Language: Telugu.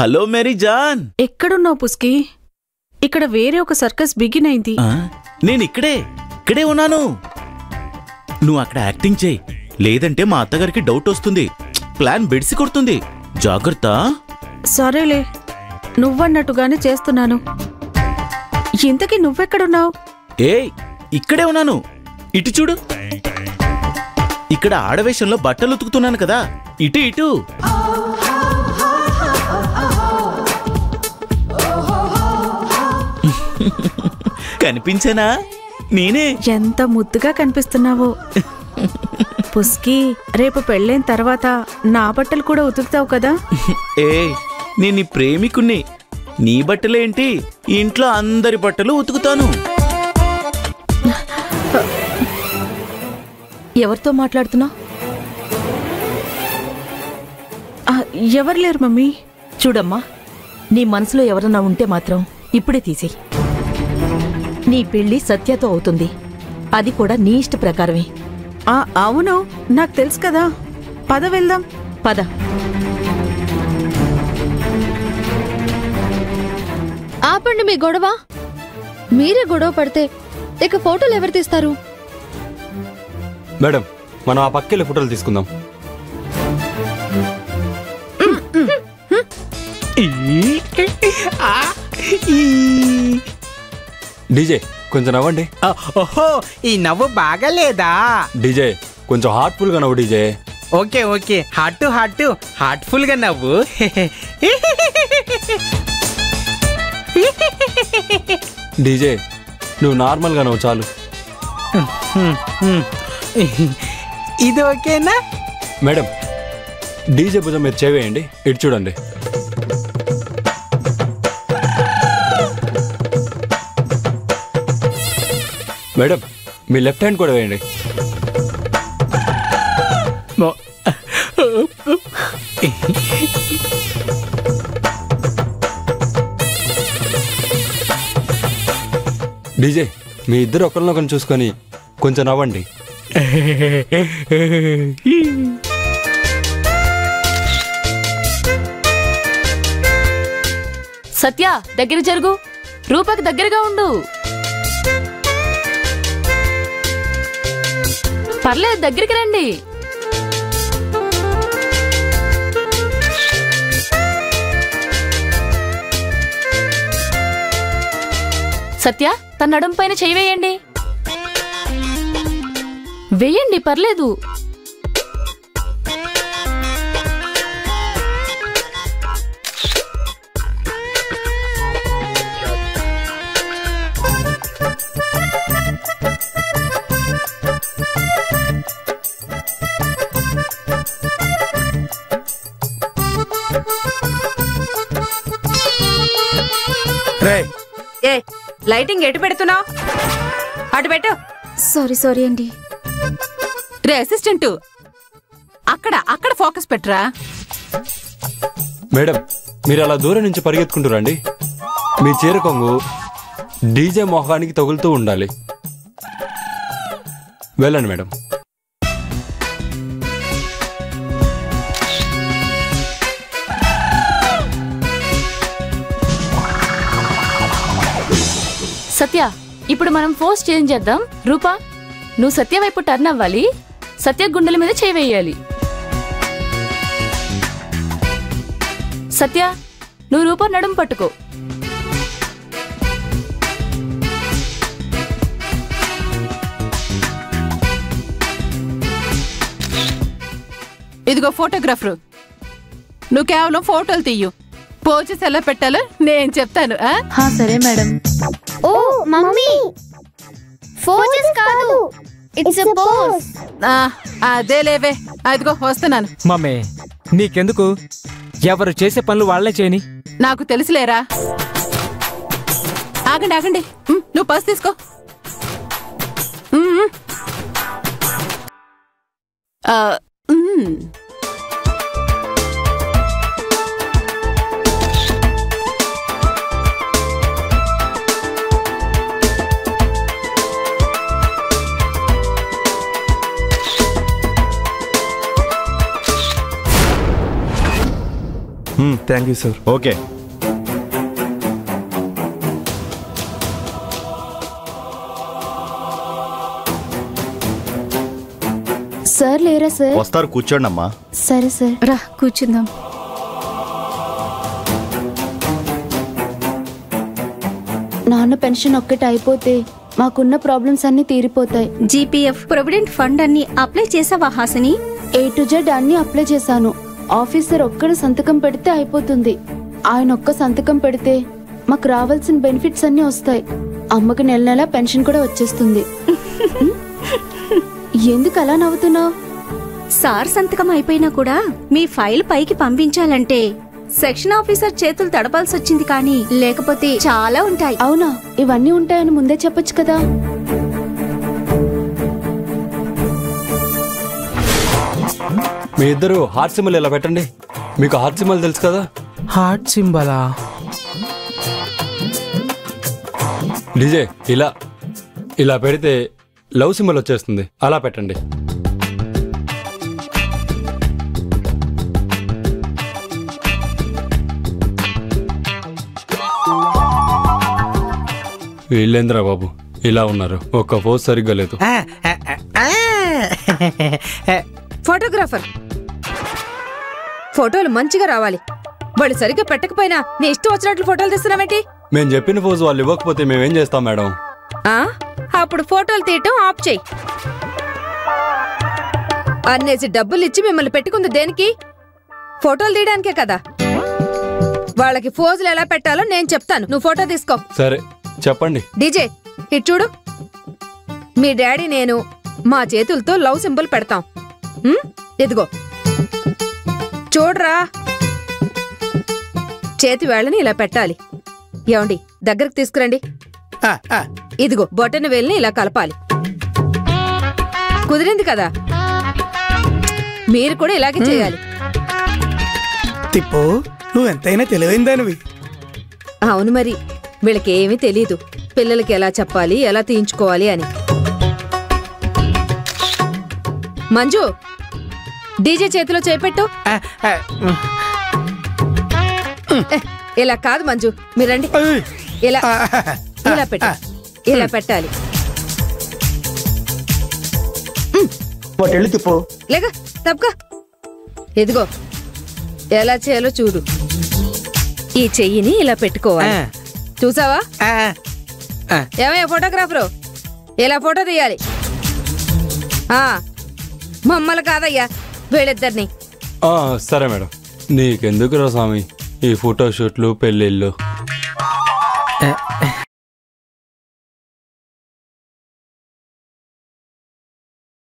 Hello Mary John. ఎక్కడున్నావు పుస్కి? ఇక్కడ వేరే ఒక సర్కస్ బిగిన్ అయింది. ఇక్కడే ఉన్నాను. నువ్వు అక్కడ యాక్టింగ్ చేయి, లేదంటే మా అత్తగారికి డౌట్ వస్తుంది. ప్లాన్ బెడిసి కొడుతుంది. జాగ్రత్త. సరేలే, నువ్వన్నట్టుగానే చేస్తున్నాను. ఇంతకీ నువ్వెక్కడున్నావు? ఇక్కడే ఉన్నాను. ఇటు చూడు. ఇక్కడ ఆడవేషంలో బట్టలు ఉతుకుతున్నాను కదా. ఇటు కనిపించానా? నేనే. ఎంత ముద్దుగా కనిపిస్తున్నావో. పుస్కి, రేపు పెళ్ళైన తర్వాత నా బట్టలు కూడా ఉతుకుతావు కదా? నేను నీ ప్రేమికుణ్ణి. నీ బట్టలేంటి, ఇంట్లో అందరి బట్టలు ఉతుకుతాను. ఎవరితో మాట్లాడుతున్నావు? ఎవరు లేరు మమ్మీ. చూడమ్మా, నీ మనసులో ఎవరన్నా ఉంటే మాత్రం ఇప్పుడే తీసేయి. నీ పెళ్లి సత్యతో అవుతుంది, అది కూడా నీ ఇష్ట ప్రకారమే. అవును, నాకు తెలుసు కదా. పద వెళ్దాం. పద. ఆపండి మీ గొడవ. మీరే గొడవ పడితే ఇక ఫోటోలు ఎవరు తీస్తారు? మేడం, మనం ఆ పక్కెళ్ళి ఫోటోలు తీసుకుందాం. డీజే కొంచెం నవ్వండి. ఓహో, ఈ నవ్వు బాగాలేదా? డీజే కొంచెం హార్ట్ఫుల్ గా నవ్వు. డీజే ఓకే, హార్ట్ఫుల్ గా నవ్వు. డీజే నువ్వు నార్మల్ గా నవ్వు చాలు. ఇది ఓకేనా? మేడం, డీజే భుజం మీద చేవేయండి. ఇటు చూడండి. మేడం, మీ లెఫ్ట్ హ్యాండ్ కూడా వేయండి. డీజే, మీ ఇద్దరు ఒకరినొకరిని చూసుకొని కొంచెం నవ్వండి. సత్య, దగ్గర జరుగు. రూపకి దగ్గరగా ఉండు. పర్లేదు, దగ్గరికి రండి. సత్య, తన నడుం పైన చేయి వేయండి. వేయండి, పర్లేదు. లైటింగ్ ఎటు పెడుతున్నావు? అటు పెట్టు. సారీ అండి. రే అసిస్టెంట్, అక్కడ ఫోకస్ పెట్టరా. మేడం, మీరు అలా దూరం నుంచి పరిగెత్తుకుంటూ రండి. మీ చీర కొంగు డీజే మొహానికి తగులుతూ ఉండాలి. వెళ్ళండి మేడం. సత్య, ఇప్పుడు మనం ఫోర్స్ చేంజ్ చేద్దాం. రూపా, నువ్వు సత్య వైపు టర్న్ అవ్వాలి. సత్య గుండెల మీద చేవేయాలి. సత్య, నువ్వు రూపా నడుము పట్టుకో. ఇదిగో ఫోటోగ్రాఫరు, నువ్వు కేవలం ఫోటోలు తీయు. పోజెస్ ఎలా పెట్టాలో నేను చెప్తాను. సరే మేడం. ఓ మమ్మీ, పోజెస్ కాదు, ఇట్స్ ఎ పోజ్. అదే లేవే, అదిగో వస్తున్నాను. మమ్మీ, నీకెందుకు? ఎవరు చేసే పనులు వాళ్లే చేయని. నాకు తెలుసులేరా. ఆగండి, నువ్వు పర్స్ తీసుకో. Thank you sir. Okay. Sir లేరా సార్? వస్తారు, కూర్చోండి అమ్మా. సరే సార్. రా కూర్చుందాం. నాన్న పెన్షన్ ఒక్కటి అయిపోతే మాకున్న ప్రాబ్లమ్స్ అన్ని తీరిపోతాయి. జీపీఎఫ్ ప్రొవిడెంట్ ఫండ్ అన్ని అప్లై చేసావా హాసిని? A to Z అన్ని అప్లై చేశాను. ఆఫీసర్ ఒక్కడు సంతకం పెడితే అయిపోతుంది. ఆయన ఒక్క సంతకం పెడితే మాకు రావాల్సిన బెనిఫిట్స్ అన్ని వస్తాయి. అమ్మకి నెల నెల పెన్షన్ కూడా వచ్చేస్తుంది. ఎందుకు అలా నవ్వుతున్నావు? సార్ సంతకం అయిపోయినా కూడా మీ ఫైల్ పైకి పంపించాలంటే సెక్షన్ ఆఫీసర్ చేతులు తడపాల్సి వచ్చింది, కానీ లేకపోతే చాలా ఉంటాయి. అవునా? ఇవన్నీ ఉంటాయని ముందే చెప్పొచ్చు కదా. మీ ఇద్దరు హార్ట్ సింబల్ ఇలా పెట్టండి. మీకు హార్ట్ సింబల్ తెలుసు కదా? హార్ట్ సింబలా? డీజే ఇలా ఇలా పెడితే లవ్ సింబల్ వచ్చేస్తుంది. అలా పెట్టండి. వీళ్ళేంద్రా బాబు ఇలా ఉన్నారు? ఒక్క పోజ్ సరిగ్గా లేదు. ఫోటోగ్రాఫర్ ఫోటోలు మంచిగా రావాలి. వాళ్ళు సరిగ్గా పెట్టకపోయినా నీ ఇష్టం వచ్చినట్లు ఫోటోలు తీస్తున్నామేంటి? మేము చెప్పిన పోజ్ వాళ్ళు ఇవ్వకపోతే మేమేం చేస్తాం మేడం? అప్పుడు ఫోటోలు తీయటం ఆఫ్ చేయి. అన్నేసి డబ్బులు ఇచ్చి మిమ్మల్ని పెట్టుకుంది దేనికి? ఫోటోలు తీయడానికే కదా. వాళ్ళకి ఫోజులు ఎలా పెట్టాలో నేను చెప్తాను, నువ్వు ఫోటో తీసుకో. సరే చెప్పండి. డీజే ఇటు చూడు. మీ డాడీ నేను మా చేతులతో లవ్ సింబల్ పెడతాం. ఇదిగో చూడరా. చేతి వేళ్ళని ఇలా పెట్టాలి. ఏమండి దగ్గరకు తీసుకురండి. ఇదిగో బొటన వేలిని ఇలా కలపాలి. కుదిరింది కదా? మీరు కూడా ఇలాగే చేయాలి. తిప్పు, నువ్వు ఎంతైనా తెలివైందానివి. అవును మరి, వీళ్ళకి ఏమీ తెలీదు పిల్లలకి ఎలా చెప్పాలి, ఎలా తీయించుకోవాలి అని. మంజు, డీజే చేతిలో చేపెట్టు. ఇలా కాదు మంజు, మీరండి. ఇలా ఇలా పెట్టు, ఇలా పెట్టాలి. తిప్పు. లేక తప్పక. ఇదిగో ఎలా చేయాలో చూడు. ఈ చెయ్యిని ఇలా పెట్టుకోవాలి. చూసావా? ఏమయ్యా ఫోటోగ్రాఫరు, ఇలా ఫోటో తీయాలి. మమ్మల్ని కాదయ్యా, వీళ్ళిద్దరిని. సరే మేడం. నీకెందుకురా స్వామి ఈ ఫోటోషూట్లు పెళ్ళిళ్ళు?